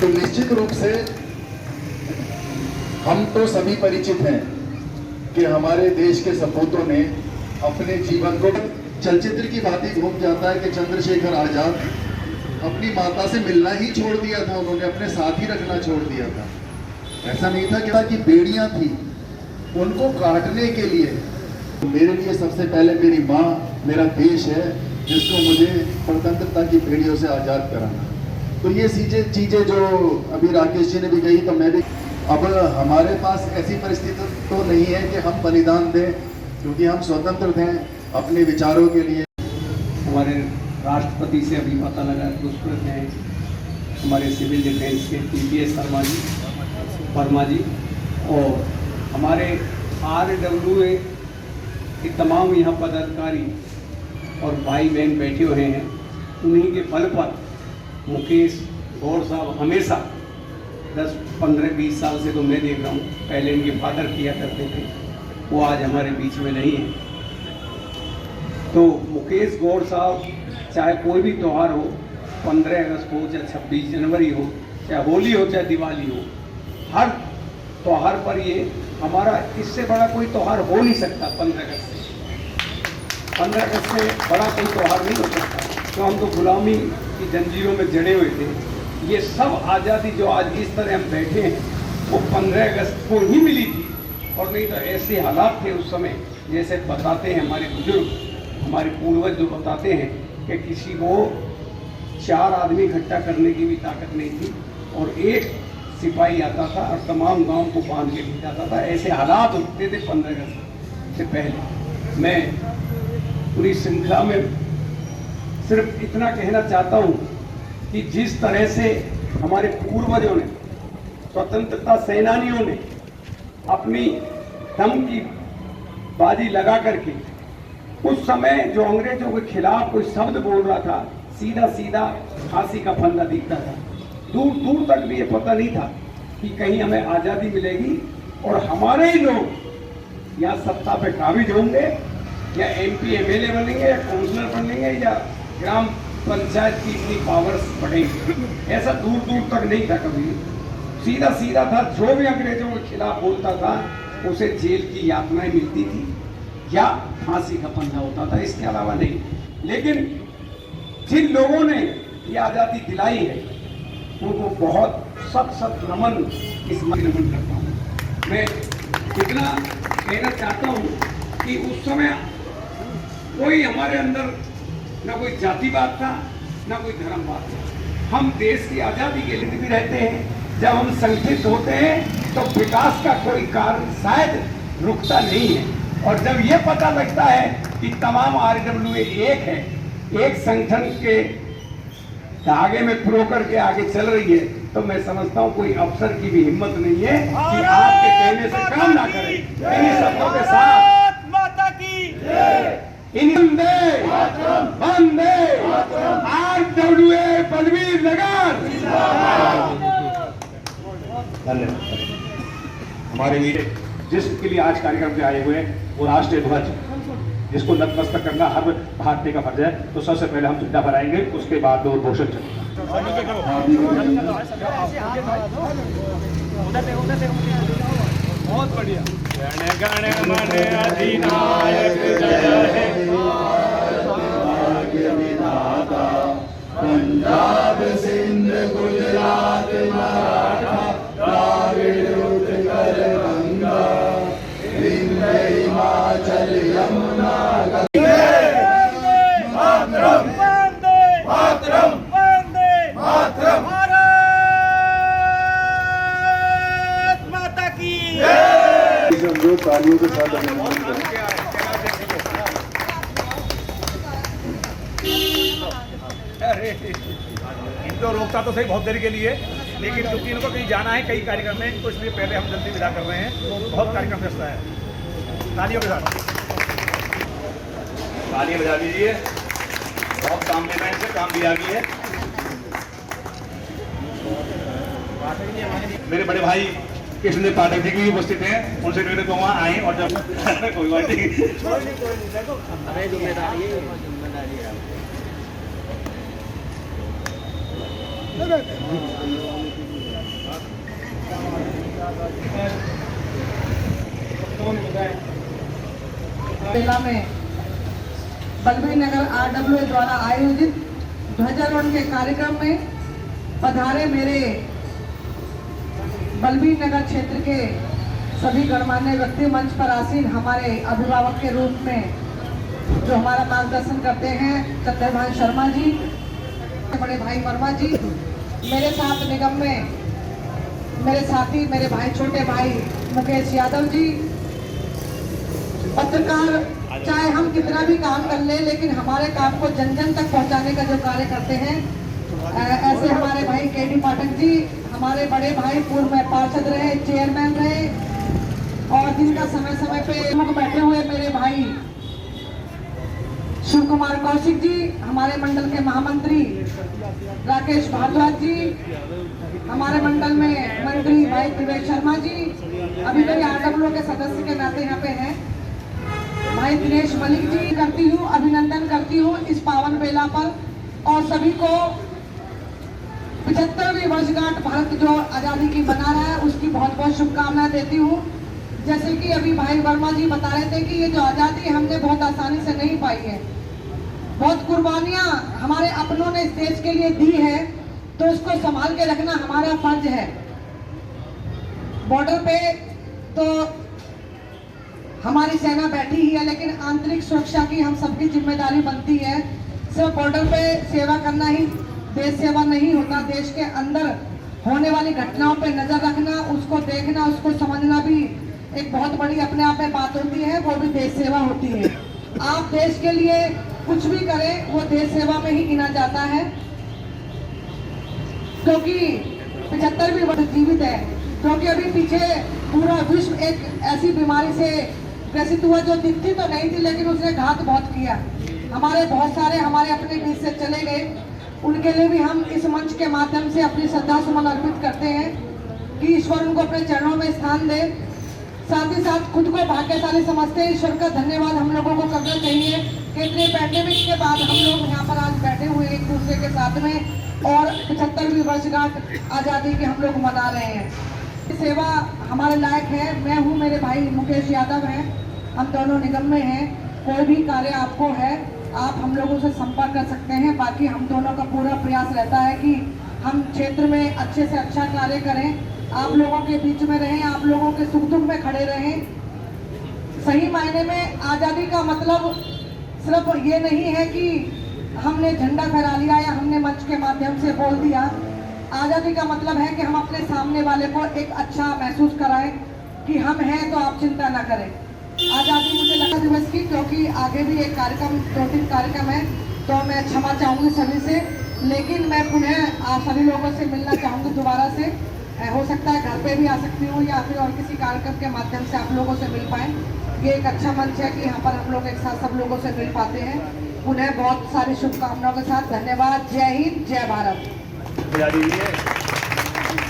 तो निश्चित रूप से हम तो सभी परिचित हैं कि हमारे देश के सपूतों ने अपने जीवन को चलचित्र की भांति घूम जाता है कि चंद्रशेखर आजाद अपनी माता से मिलना ही छोड़ दिया था, उन्होंने अपने साथ ही रखना छोड़ दिया था। ऐसा नहीं था कि बेड़ियां थी उनको काटने के लिए। मेरे लिए सबसे पहले मेरी माँ मेरा देश है जिसको मुझे स्वतंत्रता की बेड़ियों से आज़ाद कराना। तो ये चीज़ें जो अभी राकेश जी ने भी कही, तो मैं भी, अब हमारे पास ऐसी परिस्थिति तो नहीं है कि हम बलिदान दें, क्योंकि हम स्वतंत्र थे अपने विचारों के लिए। हमारे राष्ट्रपति से अभी पता लगा पुरस्कृत हैं हमारे सिविल डिफेंस के TPS वर्मा जी, और हमारे RWA के तमाम यहाँ पदाधिकारी और भाई बहन बैठे हुए हैं। उन्हीं के बल पर मुकेश गौड़ साहब हमेशा 10, 15, 20 साल से तो मैं देख रहा हूँ, पहले इनके फादर किया करते थे, वो आज हमारे बीच में नहीं है। तो मुकेश गौड़ साहब चाहे कोई भी त्यौहार हो, 15 अगस्त हो चाहे 26 जनवरी हो, चाहे होली हो चाहे दिवाली हो, हर त्यौहार पर ये हमारा, इससे बड़ा कोई त्यौहार हो नहीं सकता। 15 अगस्त से बड़ा कोई त्यौहार नहीं हो सकता। तो हम तो गुलामी की जंजीरों में जड़े हुए थे। ये सब आज़ादी जो आज इस तरह हम बैठे हैं वो 15 अगस्त को ही मिली थी, और नहीं तो ऐसे हालात थे उस समय, जैसे बताते हैं हमारे बुजुर्ग, हमारे पूर्वज जो बताते हैं कि किसी को 4 आदमी इकट्ठा करने की भी ताकत नहीं थी, और एक सिपाही आता था और तमाम गांव को बांध के ले जाता था। ऐसे हालात होते थे 15 अगस्त से पहले। मैं पूरी श्रृंखला में सिर्फ इतना कहना चाहता हूँ कि जिस तरह से हमारे पूर्वजों ने, स्वतंत्रता सेनानियों ने अपनी दम की बाजी लगा करके उस समय जो अंग्रेजों के खिलाफ कोई शब्द बोल रहा था, सीधा सीधा फांसी का फंदा दिखता था। दूर दूर तक भी ये पता नहीं था कि कहीं हमें आज़ादी मिलेगी और हमारे ही लोग या सत्ता पे काबिज होंगे, या MP MLA बनेंगे, या काउंसलर बनेंगे, या ग्राम पंचायत की इतनी पावर्स बढ़ेंगी। ऐसा दूर दूर तक नहीं था कभी। सीधा सीधा था, जो भी अंग्रेजों के खिलाफ बोलता था उसे जेल की यातनाएं मिलती थी या फांसी का फंदा होता था, इसके अलावा नहीं। लेकिन जिन लोगों ने ये आज़ादी दिलाई है उनको बहुत सख्त नमन, इस नमन करता हूँ। मैं इतना कहना चाहता हूँ कि उस समय कोई हमारे अंदर ना कोई जातिवाद था ना कोई धर्मवाद था। हम देश की आज़ादी के लिए भी रहते हैं। जब हम संगठित होते हैं तो विकास का कोई कार्य शायद रुकता नहीं है, और जब ये पता लगता है कि तमाम RWA एक है, एक संगठन के धागे में प्रो करके आगे चल रही है, तो मैं समझता हूँ कोई अफसर की भी हिम्मत नहीं है कि आपके कहने से काम ना करे। इन्हीं शब्दों के साथ माता की वंदे वंदे RWA बलवीर नगर। धन्यवाद। हमारे वीर जिसके लिए आज कार्यक्रम पे आए हुए हैं वो राष्ट्रीय ध्वज, जिसको नतमस्तक करना हर भारतीय का फर्ज है। तो सबसे पहले हम झंडा फहराएंगे, उसके बाद दो घोषण चलेगा। बहुत बढ़िया। गण गण मन अधिनायक जय हे, पंजाब सिंध गुजरात मराठा द्राविड़ उत्कल गंगा, विंध्य हिमाचल यमुना मातरम मातरम मातरम, भारत माता की जो तालियों के साथ अभिनंदन करें। इनको रोकता तो सही बहुत देर के लिए, लेकिन क्योंकि इनको कहीं जाना है कई कार्यक्रम में, तो इसलिए पहले हम जल्दी विदा कर रहे हैं। बहुत कार्यक्रम व्यस्त है। तालियों के साथ तालियां बजा दीजिए। बहुत काम लेना है, इनसे काम भी आ गई है। मेरे बड़े भाई कृष्ण पाठक जी भी उपस्थित हैं, उनसे मेरे को वहाँ आए और जब कोई बात नहीं, जिला में बलबीर नगर RWA द्वारा आयोजित ध्वजारोहण के कार्यक्रम में पधारे मेरे बलबीर नगर क्षेत्र के सभी गणमान्य व्यक्ति, मंच पर आसीन हमारे अभिभावक के रूप में जो हमारा मार्गदर्शन करते हैं चंद्रभान शर्मा जी, बड़े भाई वर्मा जी, मेरे साथ निगम में मेरे साथी, मेरे भाई, छोटे भाई मुकेश यादव जी, पत्रकार चाहे हम कितना भी काम कर ले लेकिन हमारे काम को जन जन तक पहुंचाने का जो कार्य करते हैं, ऐसे हमारे भाई KD पाठक जी, हमारे बड़े भाई पूर्व में पार्षद रहे, चेयरमैन रहे और जिनका समय समय पे लोग बैठे हुए मेरे भाई शिव कुमार कौशिक जी, हमारे मंडल के महामंत्री राकेश भारद्वाज जी, हमारे मंडल में मंत्री भाई विवेक शर्मा जी, अभी मेरे RWA के सदस्य के नाते यहाँ पे हैं भाई दिनेश मलिक जी। करती हूँ, अभिनंदन करती हूँ इस पावन बेला पर और सभी को 75वीं वर्षगांठ भारत जो आज़ादी की मना रहा है उसकी बहुत बहुत शुभकामनाएं देती हूँ। जैसे कि अभी भाई वर्मा जी बता रहे थे कि ये जो आज़ादी हमने बहुत आसानी से नहीं पाई है, बहुत कुर्बानियां हमारे अपनों ने इस देश के लिए दी है, तो उसको संभाल के रखना हमारा फर्ज है। बॉर्डर पे तो हमारी सेना बैठी ही है, लेकिन आंतरिक सुरक्षा की हम सबकी जिम्मेदारी बनती है। सिर्फ बॉर्डर पे सेवा करना ही देश सेवा नहीं होता, देश के अंदर होने वाली घटनाओं पे नजर रखना, उसको देखना, उसको समझना भी एक बहुत बड़ी अपने आप में बात होती है, वो भी देश सेवा होती है। आप देश के लिए कुछ भी करें वो देश सेवा में ही गिना जाता है, क्योंकि 75वीं वर्ष जीवित है। क्योंकि अभी पीछे पूरा विश्व एक ऐसी बीमारी से ग्रसित हुआ जो दिखती तो नहीं थी, लेकिन उसने घात बहुत किया। हमारे बहुत सारे हमारे अपने बीच से चले गए, उनके लिए भी हम इस मंच के माध्यम से अपनी श्रद्धा सुमन अर्पित करते हैं कि ईश्वर उनको अपने चरणों में स्थान दे। साथ ही साथ खुद को भाग्यशाली समझते हैं, ईश्वर का धन्यवाद हम लोगों को करना चाहिए कि इतने पैंडेमिक के बाद हम लोग यहाँ पर आज बैठे हुए एक दूसरे के साथ में और 75वीं वर्षगांठ आज़ादी की हम लोग मना रहे हैं। सेवा हमारे लायक है। मैं हूँ, मेरे भाई मुकेश यादव हैं, हम दोनों निगम में हैं। कोई भी कार्य आपको है आप हम लोगों से संपर्क कर सकते हैं। बाकी हम दोनों का पूरा प्रयास रहता है कि हम क्षेत्र में अच्छे से अच्छा कार्य करें, आप लोगों के बीच में रहें, आप लोगों के सुख दुख में खड़े रहें। सही मायने में आज़ादी का मतलब सिर्फ ये नहीं है कि हमने झंडा फहरा लिया या हमने मंच के माध्यम से बोल दिया। आज़ादी का मतलब है कि हम अपने सामने वाले को एक अच्छा महसूस कराएं कि हम हैं तो आप चिंता ना करें। आज़ादी मुझे लगा दिवस की, क्योंकि आगे भी एक कार्यक्रम 2-3 कार्यक्रम है, तो मैं क्षमा चाहूँगी सभी से, लेकिन मैं पुनः आप सभी लोगों से मिलना चाहूँगी दोबारा से। हो सकता है घर पे भी आ सकती हूँ या फिर और किसी कार्यक्रम के माध्यम से आप लोगों से मिल पाएँ। ये एक अच्छा मंच है कि यहाँ पर हम लोग एक साथ सब लोगों से मिल पाते हैं। पुनः बहुत सारी शुभकामनाओं के साथ धन्यवाद। जय हिंद, जय भारत।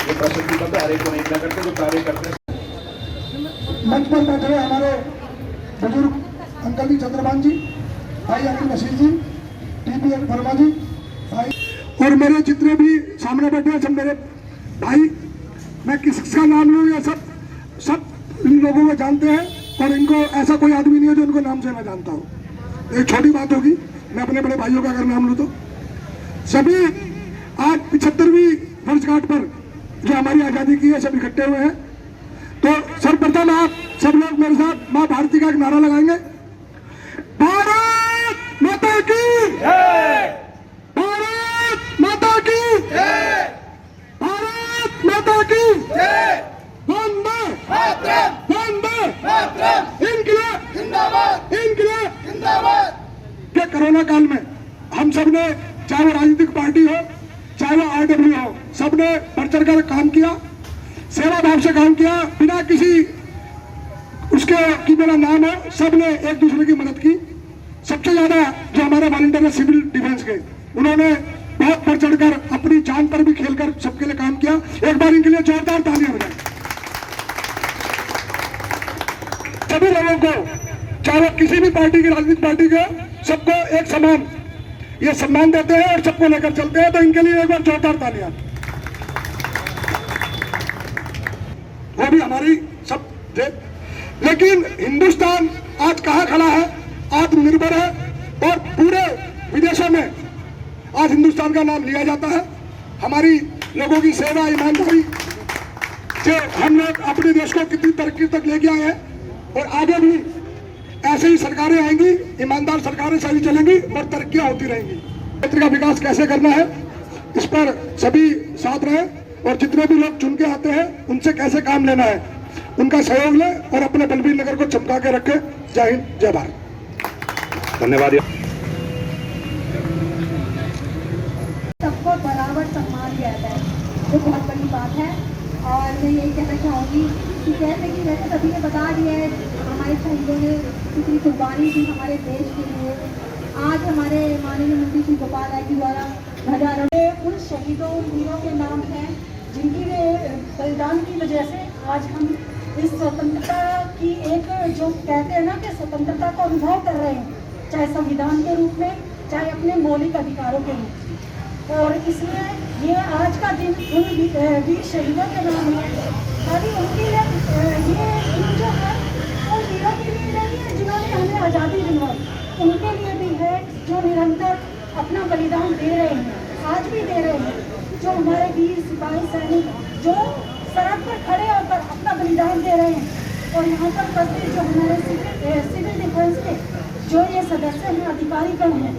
ये प्रसिद्धि का हर एक को नहीं करते जो कार्य करते हैं। मंच पर बैठे हुए हमारे बुजुर्ग अंकल जी चंद्रभान जी, भाई अनिल मसीह जी, TP वर्मा जी, भाई और मेरे जितने भी सामने बैठे हैं सब मेरे भाई। मैं किसका नाम लूँ या सब इन लोगों को जानते हैं और इनको ऐसा कोई आदमी नहीं है जो इनको नाम से मैं जानता हूँ। एक छोटी बात होगी, मैं अपने बड़े भाइयों का अगर नाम लूँ तो सभी आज 75वीं वर्षगांठ पर जो हमारी आज़ादी की है सब इकट्ठे हुए हैं। तो सर्वप्रथम आप सब लोग मेरे साथ माँ भारती का एक नारा लगाएंगे। भारत माता की जय, भारत माता की जय, भारत माता की जय, वंदे मातरम, वंदे मातरम, इनकलाब जिंदाबाद, इनकलाब जिंदाबाद। के कोरोना काल में हम सब ने, चाहे वो राजनीतिक पार्टी हो चाहे वो RWA हो, सबने बढ़ चढ़ कर काम किया, सेवा भाव से काम किया, बिना किसी उसके कि मेरा नाम है, सबने एक दूसरे की मदद की। सबसे ज्यादा जो हमारे वॉलंटियर है सिविल डिफेंस के, उन्होंने बहुत बढ़ चढ़ कर अपनी जान पर भी खेलकर सबके लिए काम किया। एक बार इनके लिए जोरदार तालियां हो जाए। सभी लोगों को, चाहे वो किसी भी पार्टी की, राजनीतिक पार्टी के, सबको एक समान ये सम्मान देते हैं और सबको लेकर चलते हैं। तो इनके लिए एक बार जोरदार तालियां। वो भी हमारी सब थे। लेकिन हिंदुस्तान आज कहाँ खड़ा है? आत्मनिर्भर है और पूरे विदेशों में आज हिंदुस्तान का नाम लिया जाता है। हमारी लोगों की सेवा, ईमानदारी से हम लोग अपने देश को कितनी तरक्की तक लेके आए हैं और आगे भी ऐसे ही सरकारें आएंगी, ईमानदार सरकारें सही चलेंगी और तरक्कियां होती रहेंगी। क्षेत्र का विकास कैसे करना है, इस पर सभी साथ रहें और जितने भी लोग चुन के आते हैं उनसे कैसे काम लेना है, उनका सहयोग लें और अपने बलबीर नगर को चमका के रखें। जय हिंद, जय भारत। धन्यवाद। सबको बराबर सम्मान दिया जाए, जो बहुत बड़ी बात है। और मैं यही कहना चाहूँगी कि जैसे कि वैसे सभी ने बता दिया है, हमारे शहीदों ने कितनी कुर्बानी दी हमारे देश के लिए। आज हमारे माननीय मंत्री श्री गोपाल राय जी द्वारा ध्वजारोहण उन शहीदों वीरों के नाम हैं जिनकी बलिदान की वजह से आज हम इस स्वतंत्रता की एक जो कहते हैं ना कि स्वतंत्रता का अनुभव कर रहे हैं, चाहे संविधान के रूप में, चाहे अपने मौलिक अधिकारों के रूप में। और इसलिए ये आज का दिन उन वीर शहीदों के नाम है। खाली उनके लिए ये दिन जो है उन वीरों के लिए नहीं है जिन्होंने हमें आज़ादी दिलवाई, उनके लिए भी है जो निरंतर अपना बलिदान दे रहे हैं, आज भी दे रहे हैं। जो हमारे वीर सिपाही सैनिक जो सड़क पर खड़े होकर अपना बलिदान दे रहे हैं और यहाँ पर उपस्थित जो हमारे सिविल डिफेंस के जो ये सदस्य हैं, अधिकारीगण हैं,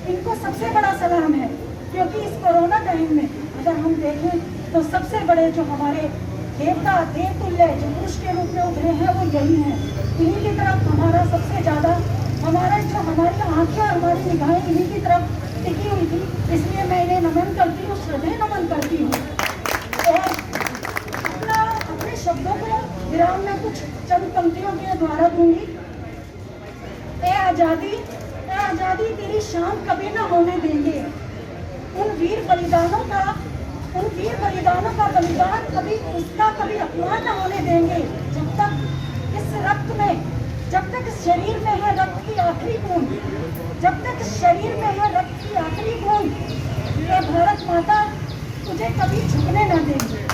इनको सबसे बड़ा सलाम है। क्योंकि इस कोरोना टाइम में अगर हम देखें तो सबसे बड़े जो हमारे देवता देवतुल्य जो पुरुष के रूप में उभरे हैं वो यही हैं। इन्हीं की तरफ हमारा सबसे ज़्यादा हमारी आँखें और हमारी निगाहें इन्हीं की तरफ टिकी हुई थी। इसलिए मैं इन्हें नमन करती हूँ, श्रद्धेय नमन करती हूँ। और अपने शब्दों को विराम में कुछ चंद पंक्तियों के द्वारा दूंगी। ए आज़ादी तेरी शान कभी न होने देंगे। उन वीर बलिदानों का बलिदान कभी अपमान न होने देंगे। जब तक इस रक्त में, जब तक इस शरीर में है रक्त की आखिरी बूंद, जब तक इस शरीर में है रक्त की आखिरी बूंद, ये भारत माता तुझे कभी झुकने न देंगे।